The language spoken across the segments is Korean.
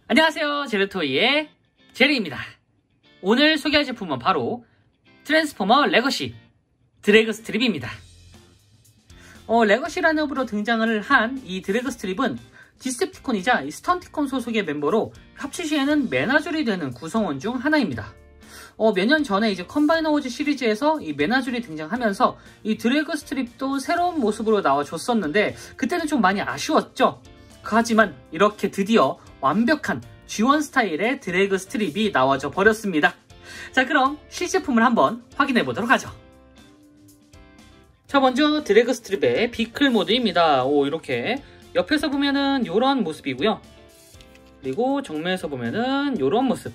안녕하세요, 제르토이의 제리입니다. 오늘 소개할 제품은 바로 트랜스포머 레거시 드래그 스트립입니다. 레거시라는 앱으로 등장을 한 이 드래그 스트립은 디셉티콘이자 이 스턴티콘 소속의 멤버로 합치 시에는 메나졸이 되는 구성원 중 하나입니다. 몇 년 전에 이제 컴바인 어워즈 시리즈에서 이 메나졸이 등장하면서 이 드래그 스트립도 새로운 모습으로 나와줬었는데 그때는 좀 많이 아쉬웠죠. 하지만 이렇게 드디어 완벽한 G1 스타일의 드래그 스트립이 나와져 버렸습니다. 자, 그럼 실제품을 한번 확인해 보도록 하죠. 자, 먼저 드래그 스트립의 비클 모드입니다. 이렇게 옆에서 보면은 이런 모습이고요. 그리고 정면에서 보면은 이런 모습,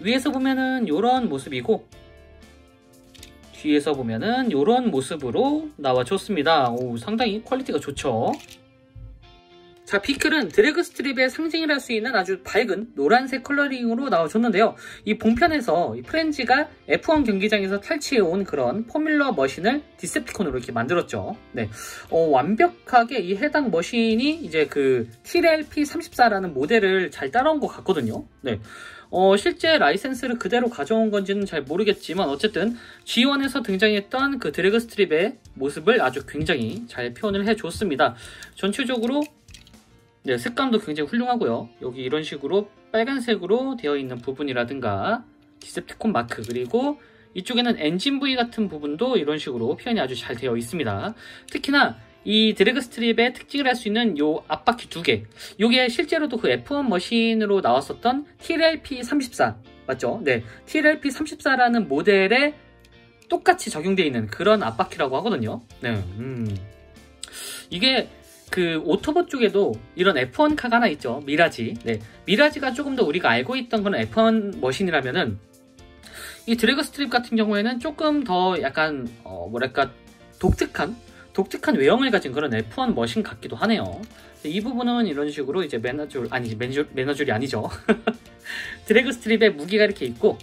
위에서 보면은 이런 모습이고, 뒤에서 보면은 이런 모습으로 나와줬습니다. 상당히 퀄리티가 좋죠. 자, 비클은 드래그 스트립의 상징이라 할 수 있는 아주 밝은 노란색 컬러링으로 나와줬는데요. 이 본편에서 이 프렌즈가 F1 경기장에서 탈취해온 그런 포뮬러 머신을 디셉티콘으로 이렇게 만들었죠. 네, 완벽하게 이 해당 머신이 이제 그 TRLP34라는 모델을 잘 따라온 것 같거든요. 네. 실제 라이센스를 그대로 가져온 건지는 잘 모르겠지만 어쨌든 G1에서 등장했던 그 드래그 스트립의 모습을 아주 굉장히 잘 표현을 해줬습니다. 전체적으로 네, 색감도 굉장히 훌륭하고요. 여기 이런 식으로 빨간색으로 되어 있는 부분이라든가 디셉티콘 마크, 그리고 이쪽에는 엔진 부위 같은 부분도 이런 식으로 표현이 아주 잘 되어 있습니다. 특히나 이 드래그 스트립의 특징을 할 수 있는 요 앞바퀴 두 개, 요게 실제로도 그 F1 머신으로 나왔었던 TRLP34 맞죠? 네, TRLP34라는 모델에 똑같이 적용되어 있는 그런 앞바퀴라고 하거든요. 네, 이게 그 오토보 쪽에도 이런 F1 카가 하나 있죠. 미라지. 네, 미라지가 조금 더 우리가 알고 있던 그런 F1 머신이라면은 이 드래그 스트립 같은 경우에는 조금 더 약간 뭐랄까 독특한 외형을 가진 그런 F1 머신 같기도 하네요. 이 부분은 이런 식으로 이제 메나졸이 아니죠. 드래그 스트립에 무기가 이렇게 있고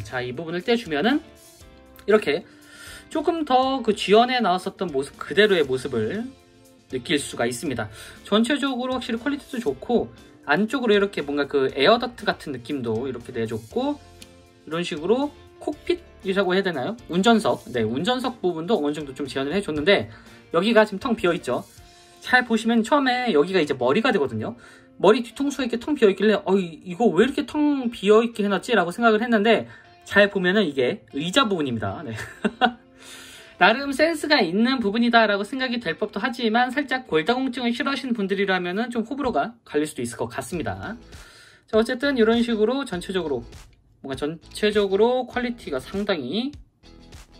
자, 이 부분을 떼주면은 이렇게 조금 더 그 G1에 나왔었던 모습 그대로의 모습을 느낄 수가 있습니다. 전체적으로 확실히 퀄리티도 좋고 안쪽으로 이렇게 뭔가 그 에어덕트 같은 느낌도 이렇게 내줬고, 이런 식으로 콕핏이라고 해야 되나요? 운전석, 네, 운전석 부분도 어느 정도 좀 재현을 해줬는데 여기가 지금 텅 비어있죠. 잘 보시면 처음에 여기가 이제 머리가 되거든요. 머리 뒤통수가 이렇게 텅 비어있길래 이거 왜 이렇게 텅 비어있게 해놨지? 라고 생각을 했는데 잘 보면은 이게 의자 부분입니다. 네. 나름 센스가 있는 부분이다 라고 생각이 될 법도 하지만 살짝 골다공증을 싫어하시는 분들이라면 좀 호불호가 갈릴 수도 있을 것 같습니다. 자, 어쨌든 이런 식으로 전체적으로 퀄리티가 상당히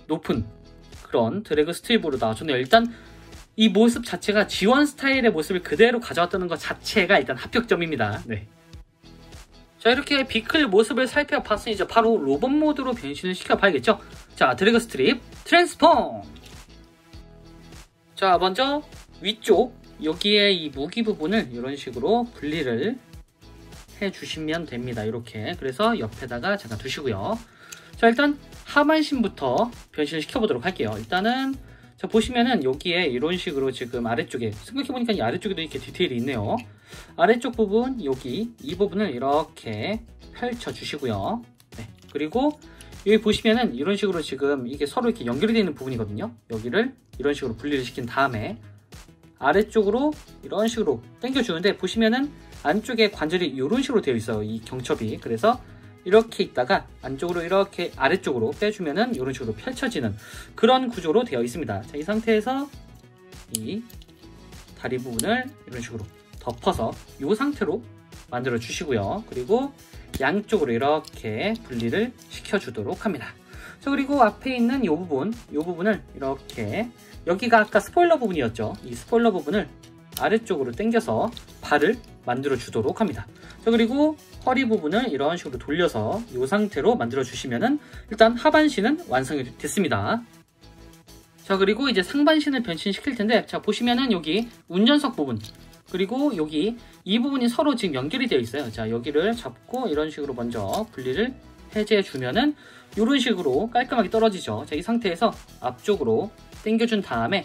높은 그런 드래그 스트립으로 나와줬네요. 일단 이 모습 자체가 G1 스타일의 모습을 그대로 가져왔다는 것 자체가 일단 합격점입니다. 네. 자, 이렇게 비클 모습을 살펴봤으니 이제 바로 로봇 모드로 변신을 시켜봐야겠죠. 자, 드래그 스트립 트랜스폼! 자, 먼저 위쪽 여기에 이 무기 부분을 이런 식으로 분리를 해주시면 됩니다. 이렇게. 그래서 옆에다가 잠깐 두시고요. 자, 일단 하반신부터 변신을 시켜보도록 할게요. 일단은 자, 보시면은 여기에 이런 식으로 지금 아래쪽에, 생각해보니까 이 아래쪽에도 이렇게 디테일이 있네요. 아래쪽 부분, 여기 이 부분을 이렇게 펼쳐주시고요. 네, 그리고 여기 보시면은 이런 식으로 지금 이게 서로 이렇게 연결이 되어 있는 부분이거든요. 여기를 이런 식으로 분리를 시킨 다음에 아래쪽으로 이런 식으로 당겨주는데 보시면은 안쪽에 관절이 이런 식으로 되어 있어요. 이 경첩이. 그래서 이렇게 있다가 안쪽으로 이렇게 아래쪽으로 빼주면은 이런 식으로 펼쳐지는 그런 구조로 되어 있습니다. 자, 이 상태에서 이 다리 부분을 이런 식으로 덮어서 이 상태로 만들어 주시고요. 그리고 양쪽으로 이렇게 분리를 시켜주도록 합니다. 자, 그리고 앞에 있는 이 부분을 이렇게, 여기가 아까 스포일러 부분이었죠. 이 스포일러 부분을 아래쪽으로 당겨서 발을 만들어 주도록 합니다. 자, 그리고 허리 부분을 이런 식으로 돌려서 이 상태로 만들어 주시면은 일단 하반신은 완성이 됐습니다. 자, 그리고 이제 상반신을 변신시킬 텐데, 자, 보시면은 여기 운전석 부분, 그리고 여기 이 부분이 서로 지금 연결이 되어 있어요. 자, 여기를 잡고 이런 식으로 먼저 분리를 해제해 주면은 이런 식으로 깔끔하게 떨어지죠. 자, 이 상태에서 앞쪽으로 당겨준 다음에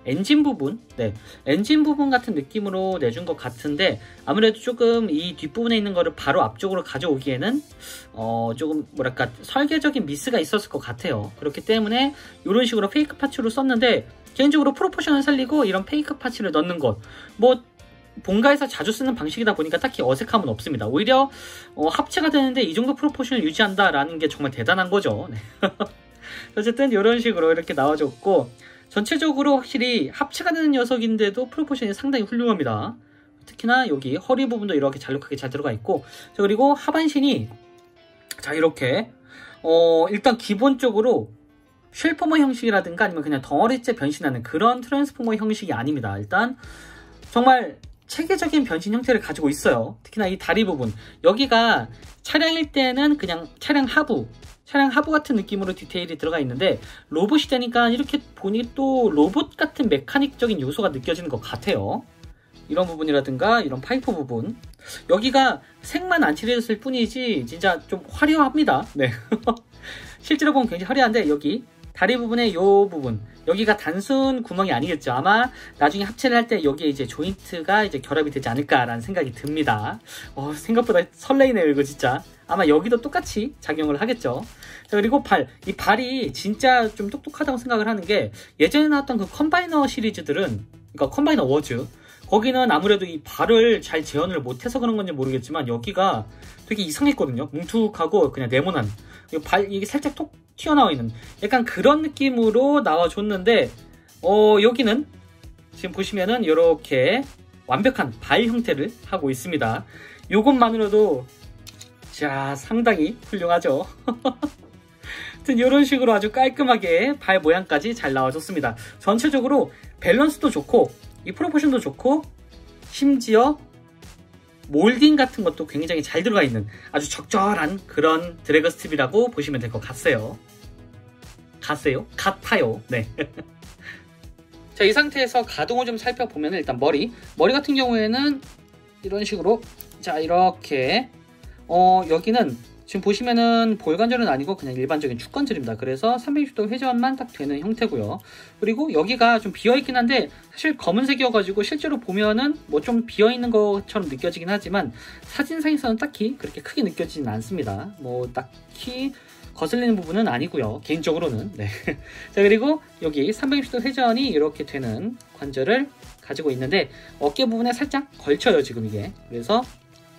엔진 부분, 네, 엔진 부분 같은 느낌으로 내준 것 같은데 아무래도 조금 이 뒷부분에 있는 거를 바로 앞쪽으로 가져오기에는 조금 뭐랄까 설계적인 미스가 있었을 것 같아요. 그렇기 때문에 이런 식으로 페이크 파츠로 썼는데 개인적으로 프로포션을 살리고 이런 페이크 파츠를 넣는 것, 뭐 본가에서 자주 쓰는 방식이다 보니까 딱히 어색함은 없습니다. 오히려 합체가 되는데 이 정도 프로포션을 유지한다라는 게 정말 대단한 거죠. 네. 어쨌든 이런 식으로 이렇게 나와줬고, 전체적으로 확실히 합체가 되는 녀석인데도 프로포션이 상당히 훌륭합니다. 특히나 여기 허리 부분도 이렇게 잘록하게 잘 들어가 있고, 자, 그리고 하반신이 자 이렇게 일단 기본적으로 쉘포머 형식이라든가 아니면 그냥 덩어리째 변신하는 그런 트랜스포머 형식이 아닙니다. 일단 정말 체계적인 변신 형태를 가지고 있어요. 특히나 이 다리 부분, 여기가 차량일 때는 그냥 차량 하부 같은 느낌으로 디테일이 들어가 있는데 로봇이 되니까 이렇게 보니 또 로봇 같은 메카닉적인 요소가 느껴지는 것 같아요. 이런 부분이라든가 이런 파이프 부분, 여기가 색만 안 칠해졌을 뿐이지 진짜 좀 화려합니다. 네. 실제로 보면 굉장히 화려한데 여기 다리 부분의 요 부분, 여기가 단순 구멍이 아니겠죠. 아마 나중에 합체를 할 때 여기에 이제 조인트가 이제 결합이 되지 않을까라는 생각이 듭니다. 생각보다 설레이네요, 이거 진짜. 아마 여기도 똑같이 작용을 하겠죠. 자, 그리고 이 발이 진짜 좀 똑똑하다고 생각을 하는 게, 예전에 나왔던 그 컴바이너 시리즈들은, 그러니까 컴바이너 워즈, 거기는 아무래도 이 발을 잘 재현을 못해서 그런 건지 모르겠지만 여기가 되게 이상했거든요. 뭉툭하고 그냥 네모난 이게 살짝 톡 튀어나와 있는 약간 그런 느낌으로 나와줬는데, 여기는 지금 보시면은 이렇게 완벽한 발 형태를 하고 있습니다. 요것만으로도 자 상당히 훌륭하죠. 하여튼 이런 식으로 아주 깔끔하게 발 모양까지 잘 나와줬습니다. 전체적으로 밸런스도 좋고 이 프로포션도 좋고 심지어 몰딩 같은 것도 굉장히 잘 들어가 있는 아주 적절한 그런 드래그 스트립이라고 보시면 될 것 같아요. 같아요. 네. 자, 이 상태에서 가동을 좀 살펴보면 일단 머리 같은 경우에는 이런 식으로 자 이렇게 여기는 지금 보시면은 볼관절은 아니고 그냥 일반적인 축관절입니다. 그래서 360도 회전만 딱 되는 형태고요. 그리고 여기가 좀 비어있긴 한데 사실 검은색이어가지고 실제로 보면은 뭐 좀 비어있는 것처럼 느껴지긴 하지만 사진상에서는 딱히 그렇게 크게 느껴지진 않습니다. 뭐 딱히 거슬리는 부분은 아니고요. 개인적으로는. 네. 자, 그리고 여기 360도 회전이 이렇게 되는 관절을 가지고 있는데 어깨 부분에 살짝 걸쳐요, 지금 이게. 그래서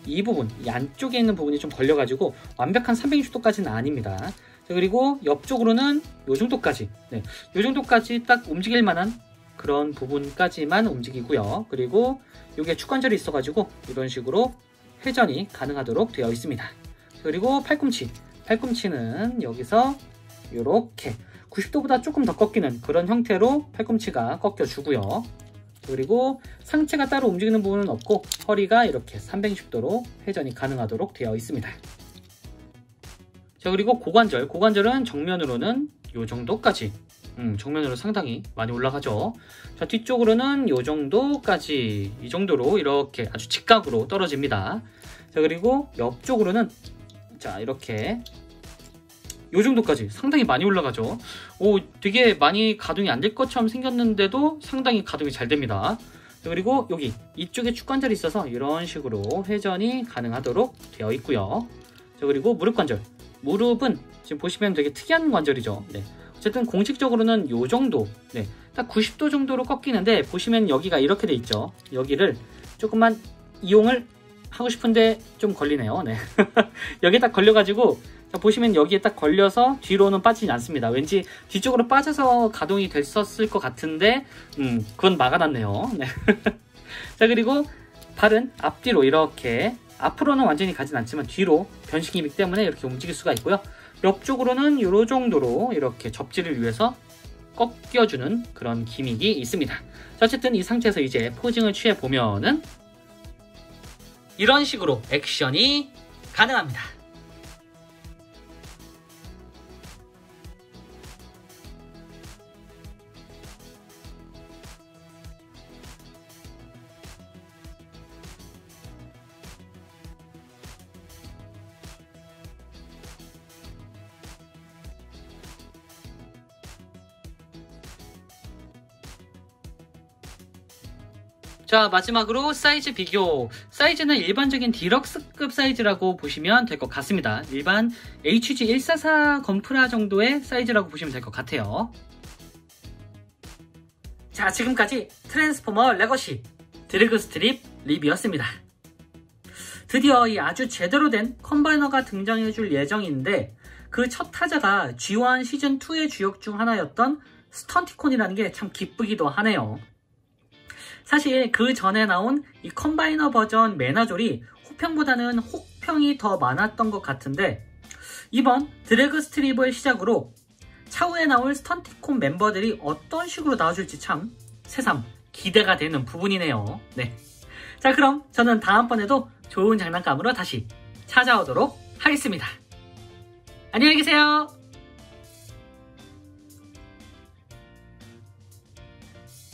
이 부분, 이 안쪽에 있는 부분이 좀 걸려가지고 완벽한 360도까지는 아닙니다. 자, 그리고 옆쪽으로는 요 정도까지, 네, 요 정도까지 딱 움직일 만한 그런 부분까지만 움직이고요. 그리고 요게 축관절이 있어가지고 이런 식으로 회전이 가능하도록 되어 있습니다. 그리고 팔꿈치는 여기서 이렇게 90도보다 조금 더 꺾이는 그런 형태로 팔꿈치가 꺾여주고요. 그리고 상체가 따로 움직이는 부분은 없고 허리가 이렇게 360도로 회전이 가능하도록 되어 있습니다. 자, 그리고 고관절은 정면으로는 요 정도까지 정면으로 상당히 많이 올라가죠. 자, 뒤쪽으로는 요 정도까지, 이 정도로 이렇게 아주 직각으로 떨어집니다. 자, 그리고 옆쪽으로는 자 이렇게 요 정도까지 상당히 많이 올라가죠. 되게 많이 가동이 안 될 것처럼 생겼는데도 상당히 가동이 잘 됩니다. 그리고 여기 이쪽에 축관절이 있어서 이런 식으로 회전이 가능하도록 되어 있고요. 자, 그리고 무릎은 지금 보시면 되게 특이한 관절이죠. 네. 어쨌든 공식적으로는 요 정도, 네, 딱 90도 정도로 꺾이는데 보시면 여기가 이렇게 돼 있죠. 여기를 조금만 이용을 하고 싶은데 좀 걸리네요. 네. 여기에 딱 걸려가지고 보시면 여기에 딱 걸려서 뒤로는 빠지지 않습니다. 왠지 뒤쪽으로 빠져서 가동이 됐었을 것 같은데 그건 막아놨네요. 네. 자, 그리고 발은 앞뒤로 이렇게 앞으로는 완전히 가진 않지만 뒤로 변신이기 때문에 이렇게 움직일 수가 있고요. 옆쪽으로는 이 정도로 이렇게 접지를 위해서 꺾여주는 그런 기믹이 있습니다. 자, 어쨌든 이 상태에서 이제 포징을 취해보면은 이런 식으로 액션이 가능합니다. 자, 마지막으로 사이즈 비교. 사이즈는 일반적인 디럭스급 사이즈라고 보시면 될 것 같습니다. 일반 HG144 건프라 정도의 사이즈라고 보시면 될 것 같아요. 자, 지금까지 트랜스포머 레거시 드래그 스트립 리뷰였습니다. 드디어 이 아주 제대로 된 컴바이너가 등장해줄 예정인데 그 첫 타자가 G1 시즌2의 주역 중 하나였던 스턴티콘이라는 게 참 기쁘기도 하네요. 사실 그 전에 나온 이 컴바이너 버전 메나졸이 호평보다는 혹평이 더 많았던 것 같은데 이번 드래그 스트립을 시작으로 차후에 나올 스턴티콘 멤버들이 어떤 식으로 나와줄지 참 새삼 기대가 되는 부분이네요. 네. 자, 그럼 저는 다음번에도 좋은 장난감으로 다시 찾아오도록 하겠습니다. 안녕히 계세요.